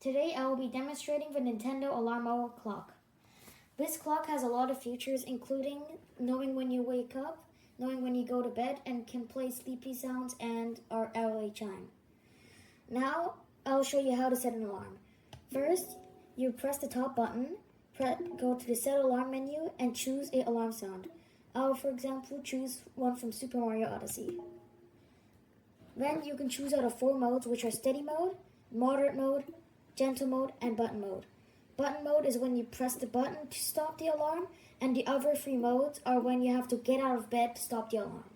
Today I will be demonstrating the Nintendo Alarmo clock. This clock has a lot of features including knowing when you wake up, knowing when you go to bed, and can play sleepy sounds and our hourly chime. Now I'll show you how to set an alarm. First, you press the top button, go to the set alarm menu and choose an alarm sound. I'll, for example, choose one from Super Mario Odyssey. Then you can choose out of 4 modes, which are steady mode, moderate mode, gentle mode, and button mode. Button mode is when you press the button to stop the alarm, and the other 3 modes are when you have to get out of bed to stop the alarm.